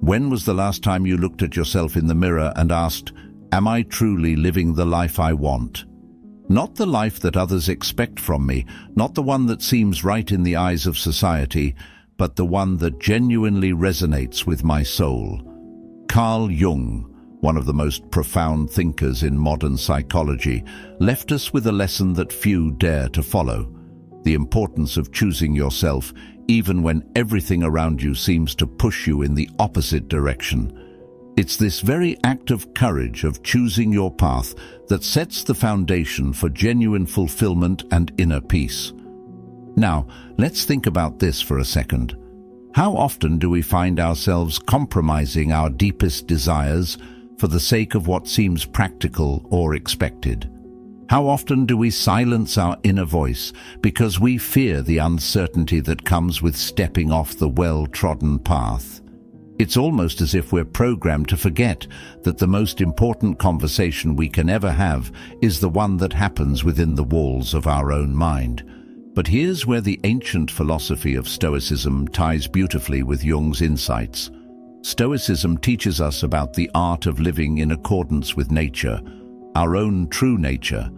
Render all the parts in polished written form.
When was the last time you looked at yourself in the mirror and asked, "Am I truly living the life I want?" Not the life that others expect from me, not the one that seems right in the eyes of society, but the one that genuinely resonates with my soul. Carl Jung, one of the most profound thinkers in modern psychology, left us with a lesson that few dare to follow: the importance of choosing yourself even when everything around you seems to push you in the opposite direction. It's this very act of courage of choosing your path that sets the foundation for genuine fulfillment and inner peace. Now, let's think about this for a second. How often do we find ourselves compromising our deepest desires for the sake of what seems practical or expected? How often do we silence our inner voice because we fear the uncertainty that comes with stepping off the well-trodden path? It's almost as if we're programmed to forget that the most important conversation we can ever have is the one that happens within the walls of our own mind. But here's where the ancient philosophy of Stoicism ties beautifully with Jung's insights. Stoicism teaches us about the art of living in accordance with nature, our own true nature.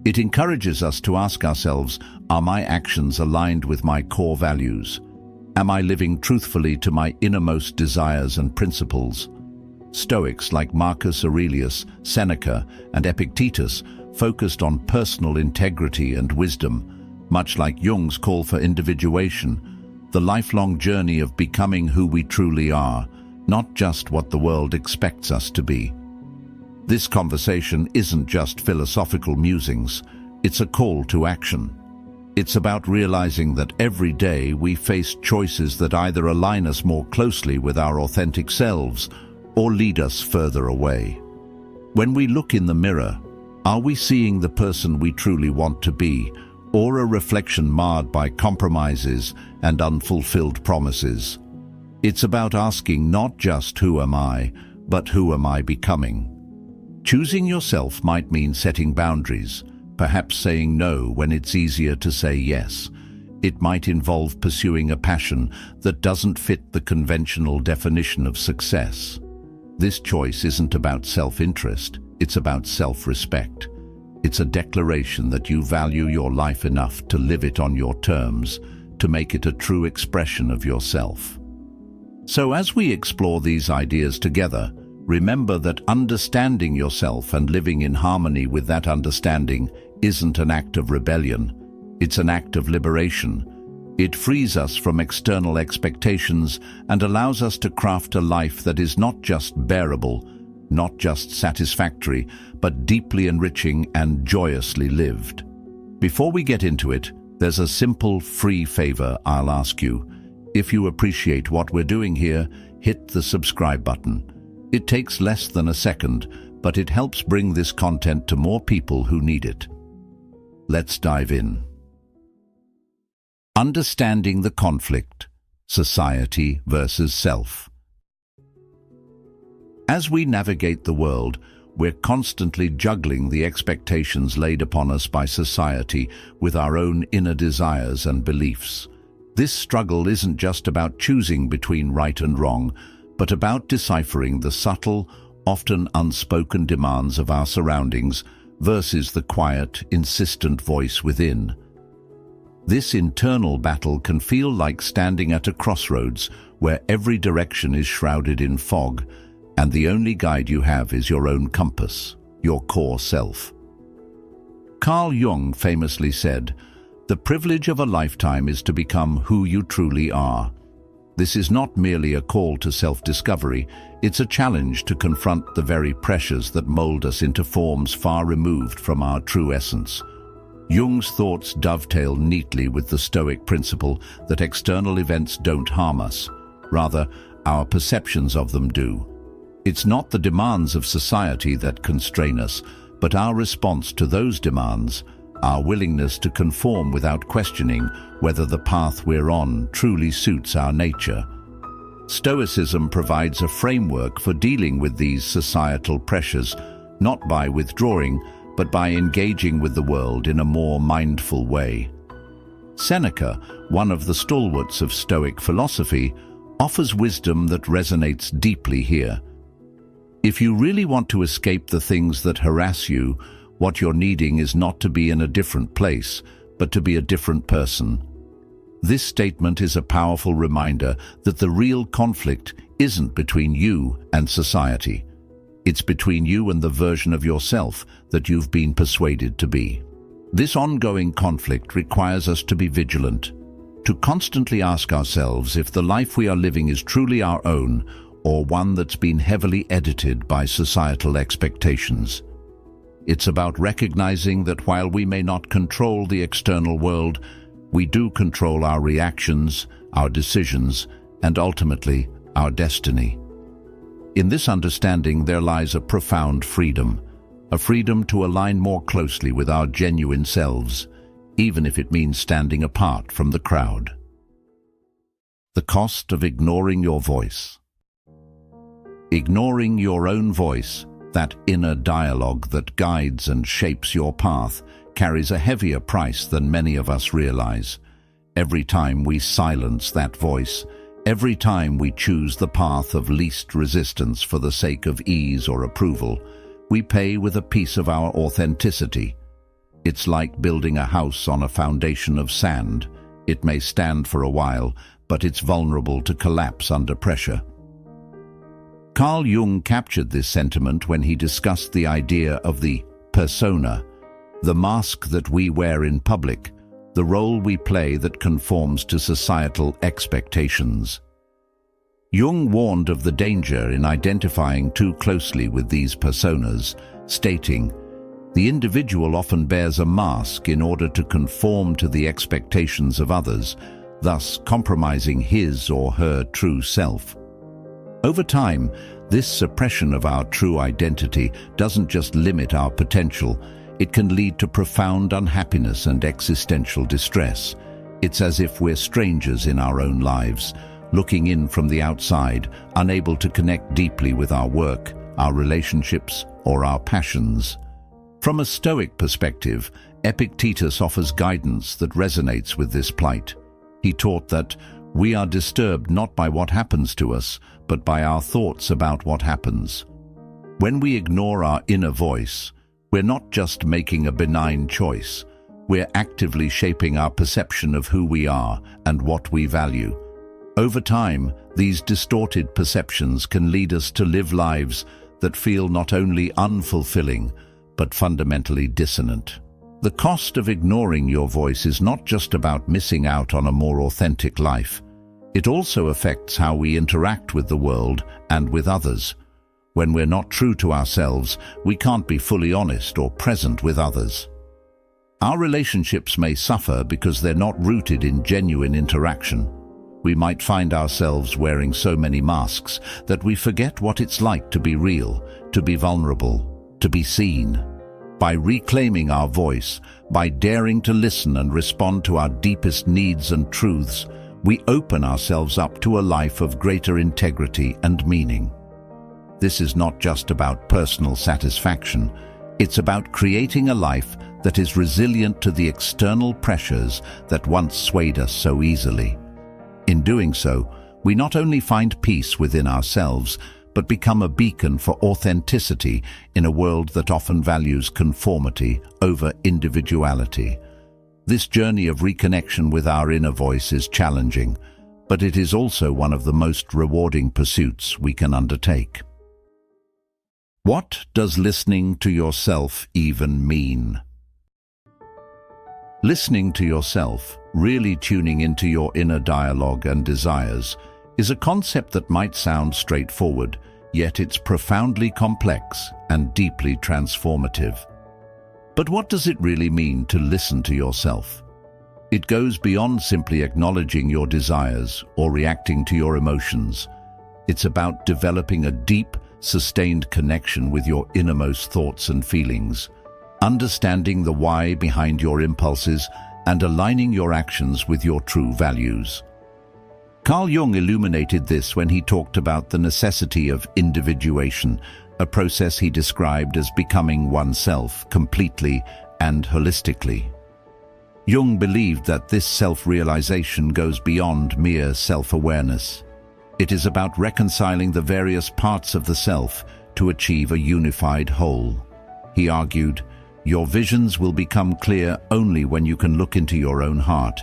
It encourages us to ask ourselves, are my actions aligned with my core values? Am I living truthfully to my innermost desires and principles? Stoics like Marcus Aurelius, Seneca, and Epictetus focused on personal integrity and wisdom, much like Jung's call for individuation, the lifelong journey of becoming who we truly are, not just what the world expects us to be. This conversation isn't just philosophical musings, it's a call to action. It's about realizing that every day we face choices that either align us more closely with our authentic selves or lead us further away. When we look in the mirror, are we seeing the person we truly want to be, or a reflection marred by compromises and unfulfilled promises? It's about asking not just who am I, but who am I becoming? Choosing yourself might mean setting boundaries, perhaps saying no when it's easier to say yes. It might involve pursuing a passion that doesn't fit the conventional definition of success. This choice isn't about self-interest, it's about self-respect. It's a declaration that you value your life enough to live it on your terms, to make it a true expression of yourself. So as we explore these ideas together, remember that understanding yourself and living in harmony with that understanding isn't an act of rebellion, it's an act of liberation. It frees us from external expectations and allows us to craft a life that is not just bearable, not just satisfactory, but deeply enriching and joyously lived. Before we get into it, there's a simple, free favor I'll ask you. If you appreciate what we're doing here, hit the subscribe button. It takes less than a second, but it helps bring this content to more people who need it. Let's dive in. Understanding the conflict, society versus self. As we navigate the world, we're constantly juggling the expectations laid upon us by society with our own inner desires and beliefs. This struggle isn't just about choosing between right and wrong, but about deciphering the subtle, often unspoken demands of our surroundings versus the quiet, insistent voice within. This internal battle can feel like standing at a crossroads where every direction is shrouded in fog, and the only guide you have is your own compass, your core self. Carl Jung famously said, "The privilege of a lifetime is to become who you truly are." This is not merely a call to self-discovery, it's a challenge to confront the very pressures that mold us into forms far removed from our true essence. Jung's thoughts dovetail neatly with the Stoic principle that external events don't harm us. Rather, our perceptions of them do. It's not the demands of society that constrain us, but our response to those demands, our willingness to conform without questioning whether the path we're on truly suits our nature. Stoicism provides a framework for dealing with these societal pressures, not by withdrawing, but by engaging with the world in a more mindful way. Seneca, one of the stalwarts of Stoic philosophy, offers wisdom that resonates deeply here. If you really want to escape the things that harass you, what you're needing is not to be in a different place, but to be a different person. This statement is a powerful reminder that the real conflict isn't between you and society. It's between you and the version of yourself that you've been persuaded to be. This ongoing conflict requires us to be vigilant, to constantly ask ourselves if the life we are living is truly our own or one that's been heavily edited by societal expectations. It's about recognizing that while we may not control the external world, we do control our reactions, our decisions, and ultimately, our destiny. In this understanding, there lies a profound freedom, a freedom to align more closely with our genuine selves, even if it means standing apart from the crowd. The cost of ignoring your voice. Ignoring your own voice, that inner dialogue that guides and shapes your path, carries a heavier price than many of us realize. Every time we silence that voice, every time we choose the path of least resistance for the sake of ease or approval, we pay with a piece of our authenticity. It's like building a house on a foundation of sand. It may stand for a while, but it's vulnerable to collapse under pressure. Carl Jung captured this sentiment when he discussed the idea of the persona, the mask that we wear in public, the role we play that conforms to societal expectations. Jung warned of the danger in identifying too closely with these personas, stating, "The individual often bears a mask in order to conform to the expectations of others, thus compromising his or her true self." Over time, this suppression of our true identity doesn't just limit our potential, it can lead to profound unhappiness and existential distress. It's as if we're strangers in our own lives, looking in from the outside, unable to connect deeply with our work, our relationships, or our passions. From a Stoic perspective, Epictetus offers guidance that resonates with this plight. He taught that we are disturbed not by what happens to us, but by our thoughts about what happens. When we ignore our inner voice, we're not just making a benign choice, we're actively shaping our perception of who we are and what we value. Over time, these distorted perceptions can lead us to live lives that feel not only unfulfilling, but fundamentally dissonant. The cost of ignoring your voice is not just about missing out on a more authentic life. It also affects how we interact with the world and with others. When we're not true to ourselves, we can't be fully honest or present with others. Our relationships may suffer because they're not rooted in genuine interaction. We might find ourselves wearing so many masks that we forget what it's like to be real, to be vulnerable, to be seen. By reclaiming our voice, by daring to listen and respond to our deepest needs and truths, we open ourselves up to a life of greater integrity and meaning. This is not just about personal satisfaction. It's about creating a life that is resilient to the external pressures that once swayed us so easily. In doing so, we not only find peace within ourselves, but become a beacon for authenticity in a world that often values conformity over individuality. This journey of reconnection with our inner voice is challenging, but it is also one of the most rewarding pursuits we can undertake. What does listening to yourself even mean? Listening to yourself, really tuning into your inner dialogue and desires, is a concept that might sound straightforward, yet it's profoundly complex and deeply transformative. But what does it really mean to listen to yourself? It goes beyond simply acknowledging your desires or reacting to your emotions. It's about developing a deep, sustained connection with your innermost thoughts and feelings, understanding the why behind your impulses, and aligning your actions with your true values. Carl Jung illuminated this when he talked about the necessity of individuation, a process he described as becoming oneself completely and holistically. Jung believed that this self-realization goes beyond mere self-awareness. It is about reconciling the various parts of the self to achieve a unified whole. He argued, "Your visions will become clear only when you can look into your own heart.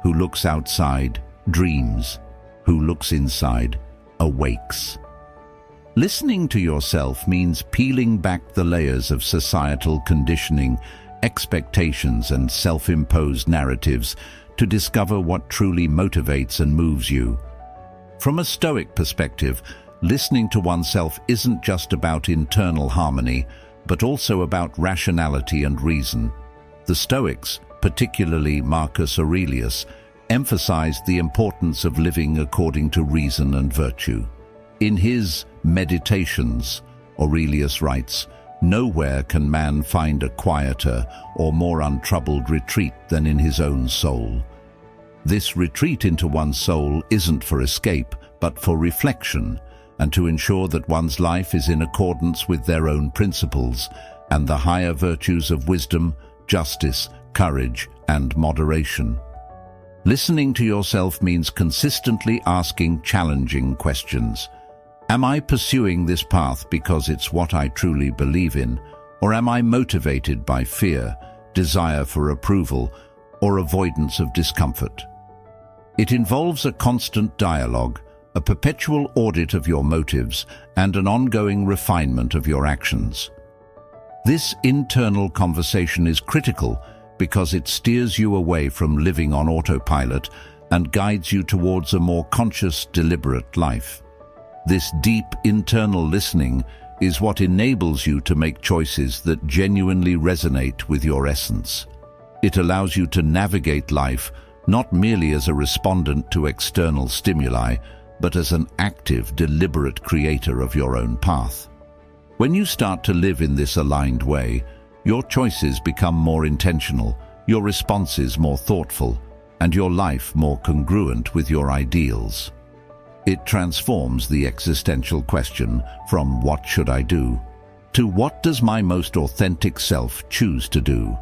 Who looks outside dreams. Who looks inside awakes." Listening to yourself means peeling back the layers of societal conditioning, expectations, and self-imposed narratives to discover what truly motivates and moves you. From a Stoic perspective, listening to oneself isn't just about internal harmony, but also about rationality and reason. The Stoics, particularly Marcus Aurelius, emphasized the importance of living according to reason and virtue. In his Meditations, Aurelius writes, "Nowhere can man find a quieter or more untroubled retreat than in his own soul." This retreat into one's soul isn't for escape, but for reflection, and to ensure that one's life is in accordance with their own principles and the higher virtues of wisdom, justice, courage, and moderation. Listening to yourself means consistently asking challenging questions. Am I pursuing this path because it's what I truly believe in, or am I motivated by fear, desire for approval, or avoidance of discomfort? It involves a constant dialogue, a perpetual audit of your motives, and an ongoing refinement of your actions. This internal conversation is critical because it steers you away from living on autopilot and guides you towards a more conscious, deliberate life. This deep internal listening is what enables you to make choices that genuinely resonate with your essence. It allows you to navigate life not merely as a respondent to external stimuli, but as an active, deliberate creator of your own path. When you start to live in this aligned way, your choices become more intentional, your responses more thoughtful, and your life more congruent with your ideals. It transforms the existential question from "what should I do?" to "what does my most authentic self choose to do?"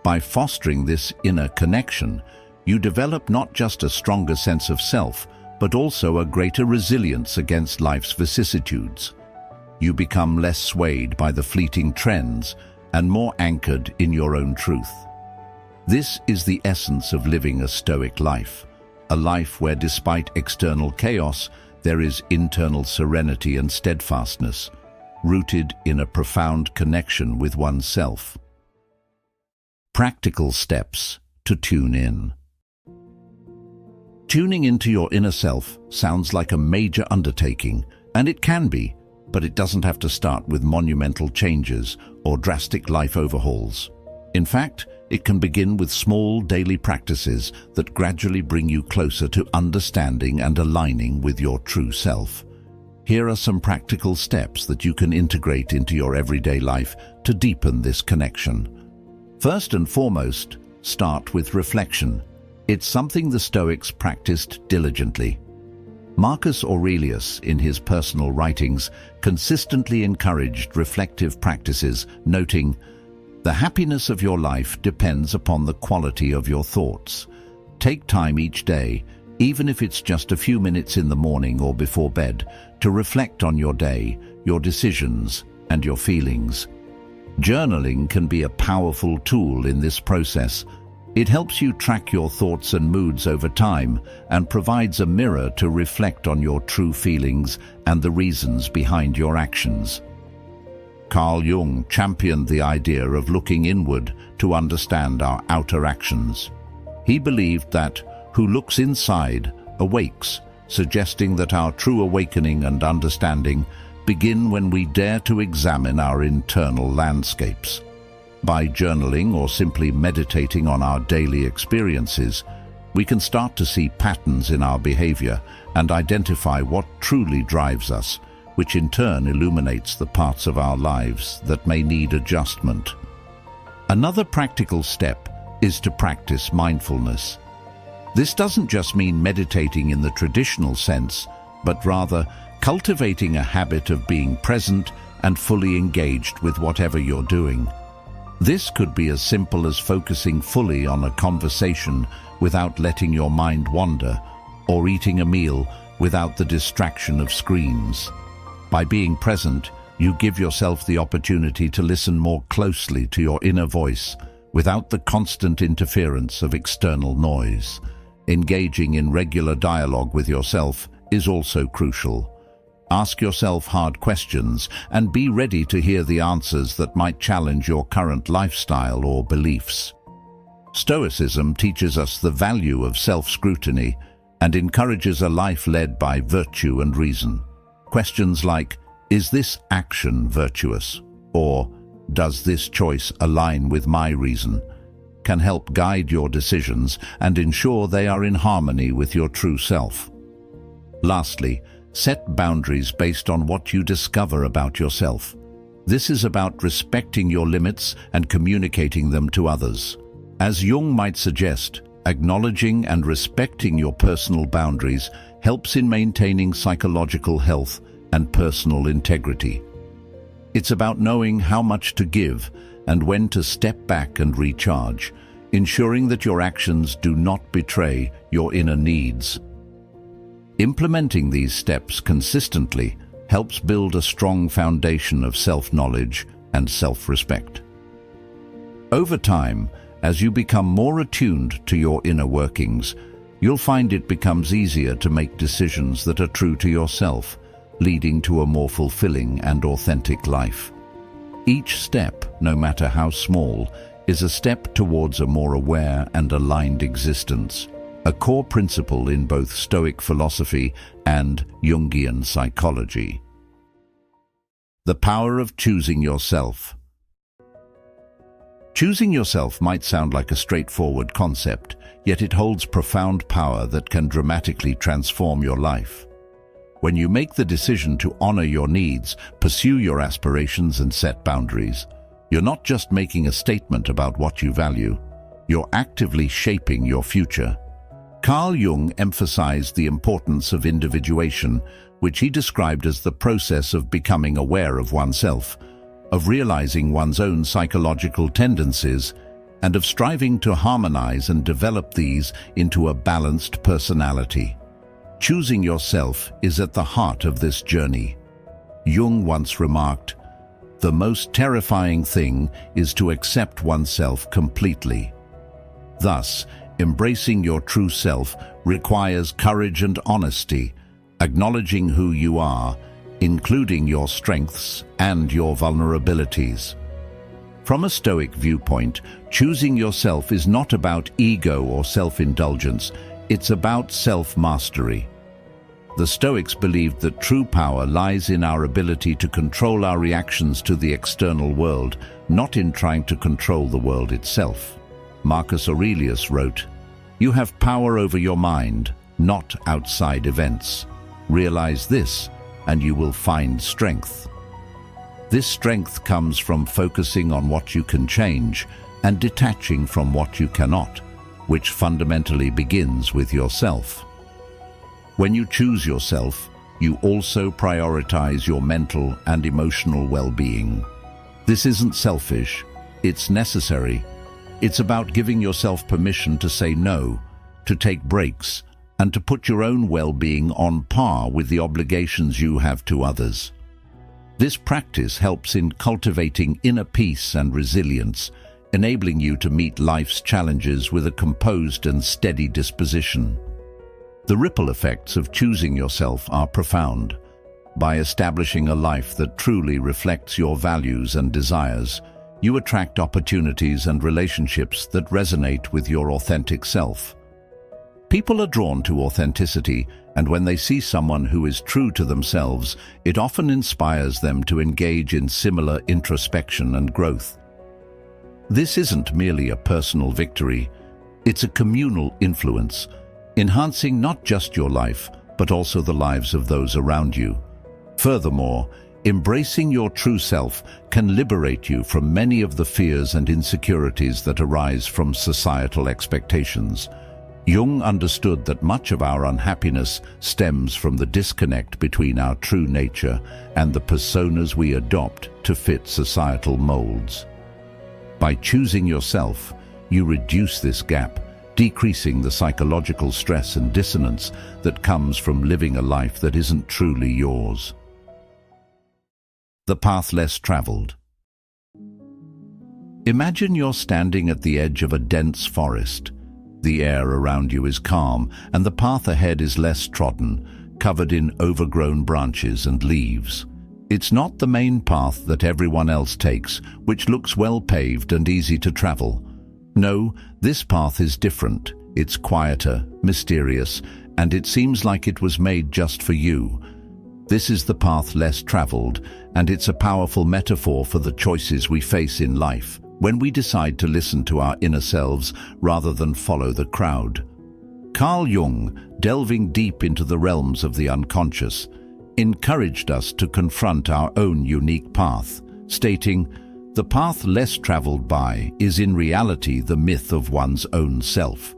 By fostering this inner connection, you develop not just a stronger sense of self, but also a greater resilience against life's vicissitudes. You become less swayed by the fleeting trends and more anchored in your own truth. This is the essence of living a Stoic life, a life where despite external chaos, there is internal serenity and steadfastness, rooted in a profound connection with oneself. Practical steps to tune in. Tuning into your inner self sounds like a major undertaking, and it can be, but it doesn't have to start with monumental changes or drastic life overhauls. In fact, it can begin with small daily practices that gradually bring you closer to understanding and aligning with your true self. Here are some practical steps that you can integrate into your everyday life to deepen this connection. First and foremost, start with reflection. It's something the Stoics practiced diligently. Marcus Aurelius, in his personal writings, consistently encouraged reflective practices, noting, "The happiness of your life depends upon the quality of your thoughts. Take time each day, even if it's just a few minutes in the morning or before bed, to reflect on your day, your decisions, and your feelings." Journaling can be a powerful tool in this process. It helps you track your thoughts and moods over time and provides a mirror to reflect on your true feelings and the reasons behind your actions. Carl Jung championed the idea of looking inward to understand our outer actions. He believed that "who looks inside awakes," suggesting that our true awakening and understanding begin when we dare to examine our internal landscapes. By journaling or simply meditating on our daily experiences, we can start to see patterns in our behavior and identify what truly drives us, which in turn illuminates the parts of our lives that may need adjustment. Another practical step is to practice mindfulness. This doesn't just mean meditating in the traditional sense, but rather cultivating a habit of being present and fully engaged with whatever you're doing. This could be as simple as focusing fully on a conversation without letting your mind wander, or eating a meal without the distraction of screens. By being present, you give yourself the opportunity to listen more closely to your inner voice without the constant interference of external noise. Engaging in regular dialogue with yourself is also crucial. Ask yourself hard questions and be ready to hear the answers that might challenge your current lifestyle or beliefs. Stoicism teaches us the value of self-scrutiny and encourages a life led by virtue and reason. Questions like, is this action virtuous? Or, does this choice align with my reason? Can help guide your decisions and ensure they are in harmony with your true self. Lastly, set boundaries based on what you discover about yourself. This is about respecting your limits and communicating them to others. As Jung might suggest, acknowledging and respecting your personal boundaries helps in maintaining psychological health and personal integrity. It's about knowing how much to give and when to step back and recharge, ensuring that your actions do not betray your inner needs. Implementing these steps consistently helps build a strong foundation of self-knowledge and self-respect. Over time, as you become more attuned to your inner workings, you'll find it becomes easier to make decisions that are true to yourself, leading to a more fulfilling and authentic life. Each step, no matter how small, is a step towards a more aware and aligned existence, a core principle in both Stoic philosophy and Jungian psychology. The power of choosing yourself. Choosing yourself might sound like a straightforward concept, yet it holds profound power that can dramatically transform your life. When you make the decision to honor your needs, pursue your aspirations and set boundaries, you're not just making a statement about what you value, you're actively shaping your future. Carl Jung emphasized the importance of individuation, which he described as the process of becoming aware of oneself, of realizing one's own psychological tendencies, and of striving to harmonize and develop these into a balanced personality. Choosing yourself is at the heart of this journey. Jung once remarked, "The most terrifying thing is to accept oneself completely." Thus, embracing your true self requires courage and honesty, acknowledging who you are, including your strengths and your vulnerabilities. From a Stoic viewpoint, choosing yourself is not about ego or self-indulgence, it's about self-mastery. The Stoics believed that true power lies in our ability to control our reactions to the external world, not in trying to control the world itself. Marcus Aurelius wrote, "You have power over your mind, not outside events. Realize this, and you will find strength." This strength comes from focusing on what you can change and detaching from what you cannot, which fundamentally begins with yourself. When you choose yourself, you also prioritize your mental and emotional well-being. This isn't selfish, it's necessary. It's about giving yourself permission to say no, to take breaks, and to put your own well-being on par with the obligations you have to others. This practice helps in cultivating inner peace and resilience, enabling you to meet life's challenges with a composed and steady disposition. The ripple effects of choosing yourself are profound. By establishing a life that truly reflects your values and desires, you attract opportunities and relationships that resonate with your authentic self. People are drawn to authenticity, and when they see someone who is true to themselves, it often inspires them to engage in similar introspection and growth. This isn't merely a personal victory, it's a communal influence, enhancing not just your life, but also the lives of those around you. Furthermore, embracing your true self can liberate you from many of the fears and insecurities that arise from societal expectations. Jung understood that much of our unhappiness stems from the disconnect between our true nature and the personas we adopt to fit societal molds. By choosing yourself, you reduce this gap, decreasing the psychological stress and dissonance that comes from living a life that isn't truly yours. The path less traveled. Imagine you're standing at the edge of a dense forest. The air around you is calm, and the path ahead is less trodden, covered in overgrown branches and leaves. It's not the main path that everyone else takes, which looks well paved and easy to travel. No, this path is different. It's quieter, mysterious, and it seems like it was made just for you. This is the path less traveled, and it's a powerful metaphor for the choices we face in life when we decide to listen to our inner selves rather than follow the crowd. Carl Jung, delving deep into the realms of the unconscious, encouraged us to confront our own unique path, stating, "The path less traveled by is in reality the myth of one's own self."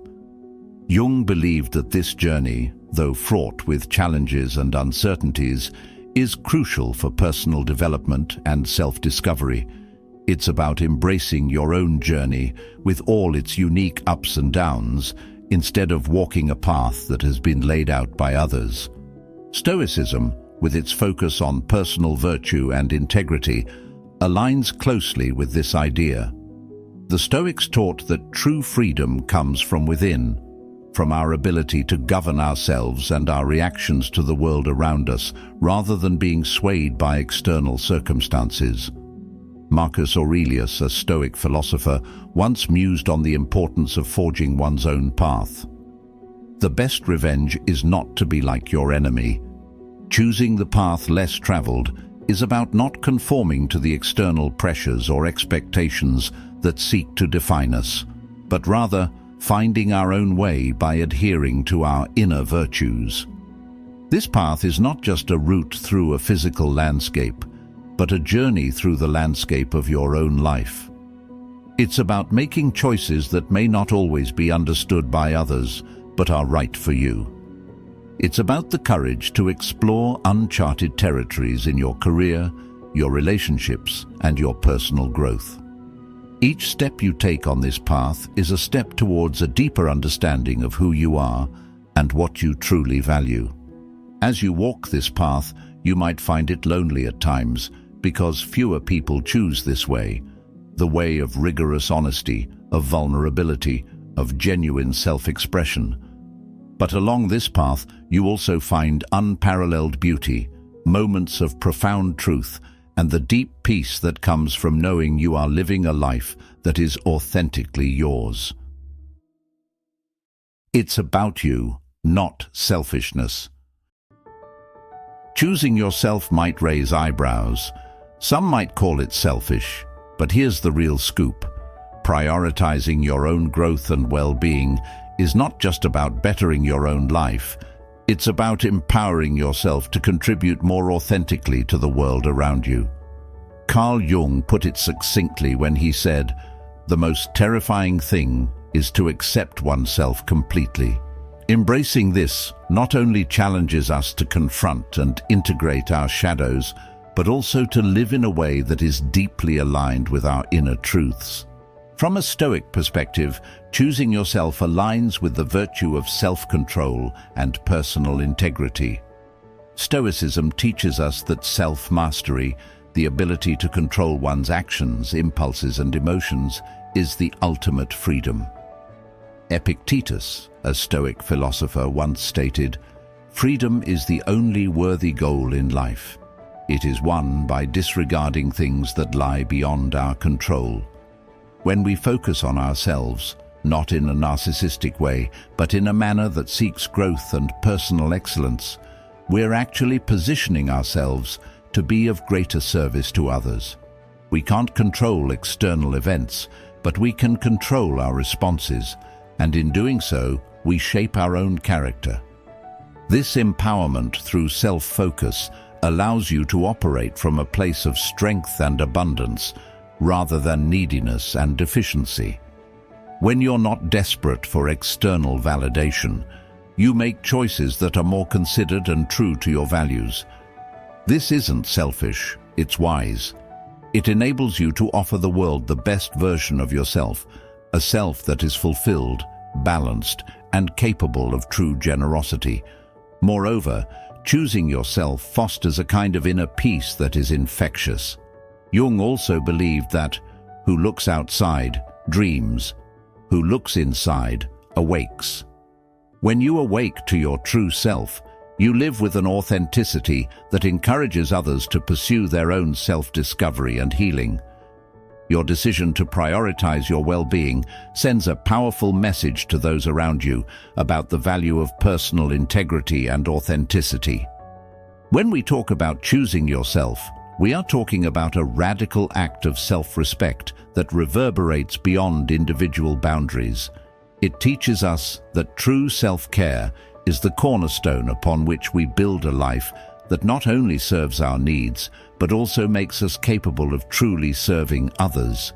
Jung believed that this journey, though fraught with challenges and uncertainties, is crucial for personal development and self-discovery. It's about embracing your own journey with all its unique ups and downs, instead of walking a path that has been laid out by others. Stoicism, with its focus on personal virtue and integrity, aligns closely with this idea. The Stoics taught that true freedom comes from within, from our ability to govern ourselves and our reactions to the world around us, rather than being swayed by external circumstances. Marcus Aurelius, a Stoic philosopher, once mused on the importance of forging one's own path. The best revenge is not to be like your enemy. Choosing the path less traveled is about not conforming to the external pressures or expectations that seek to define us, but rather finding our own way by adhering to our inner virtues. This path is not just a route through a physical landscape, but a journey through the landscape of your own life. It's about making choices that may not always be understood by others, but are right for you. It's about the courage to explore uncharted territories in your career, your relationships, and your personal growth. Each step you take on this path is a step towards a deeper understanding of who you are and what you truly value. As you walk this path, you might find it lonely at times, because fewer people choose this way, the way of rigorous honesty, of vulnerability, of genuine self-expression. But along this path, you also find unparalleled beauty, moments of profound truth, and the deep peace that comes from knowing you are living a life that is authentically yours. It's about you, not selfishness. Choosing yourself might raise eyebrows. Some might call it selfish, but here's the real scoop. Prioritizing your own growth and well-being is not just about bettering your own life. It's about empowering yourself to contribute more authentically to the world around you. Carl Jung put it succinctly when he said, "The most terrifying thing is to accept oneself completely." Embracing this not only challenges us to confront and integrate our shadows, but also to live in a way that is deeply aligned with our inner truths. From a Stoic perspective, choosing yourself aligns with the virtue of self-control and personal integrity. Stoicism teaches us that self-mastery, the ability to control one's actions, impulses, and emotions, is the ultimate freedom. Epictetus, a Stoic philosopher, once stated, "Freedom is the only worthy goal in life. It is won by disregarding things that lie beyond our control." When we focus on ourselves, not in a narcissistic way, but in a manner that seeks growth and personal excellence, we're actually positioning ourselves to be of greater service to others. We can't control external events, but we can control our responses, and in doing so, we shape our own character. This empowerment through self-focus allows you to operate from a place of strength and abundance, rather than neediness and deficiency. When you're not desperate for external validation, you make choices that are more considered and true to your values. This isn't selfish, it's wise. It enables you to offer the world the best version of yourself, a self that is fulfilled, balanced, and capable of true generosity. Moreover, choosing yourself fosters a kind of inner peace that is infectious. Jung also believed that who looks outside dreams, who looks inside awakes. When you awake to your true self, you live with an authenticity that encourages others to pursue their own self-discovery and healing. Your decision to prioritize your well-being sends a powerful message to those around you about the value of personal integrity and authenticity. When we talk about choosing yourself, we are talking about a radical act of self-respect that reverberates beyond individual boundaries. It teaches us that true self-care is the cornerstone upon which we build a life that not only serves our needs, but also makes us capable of truly serving others.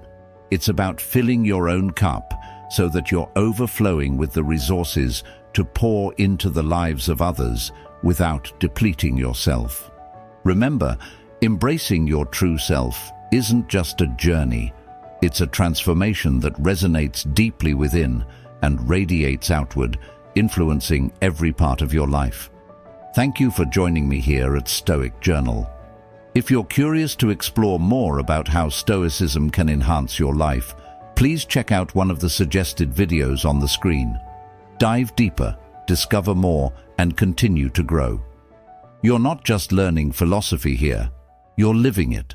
It's about filling your own cup so that you're overflowing with the resources to pour into the lives of others without depleting yourself. Remember, embracing your true self isn't just a journey. It's a transformation that resonates deeply within and radiates outward, influencing every part of your life. Thank you for joining me here at Stoic Journal. If you're curious to explore more about how Stoicism can enhance your life, please check out one of the suggested videos on the screen. Dive deeper, discover more, and continue to grow. You're not just learning philosophy here, you're living it.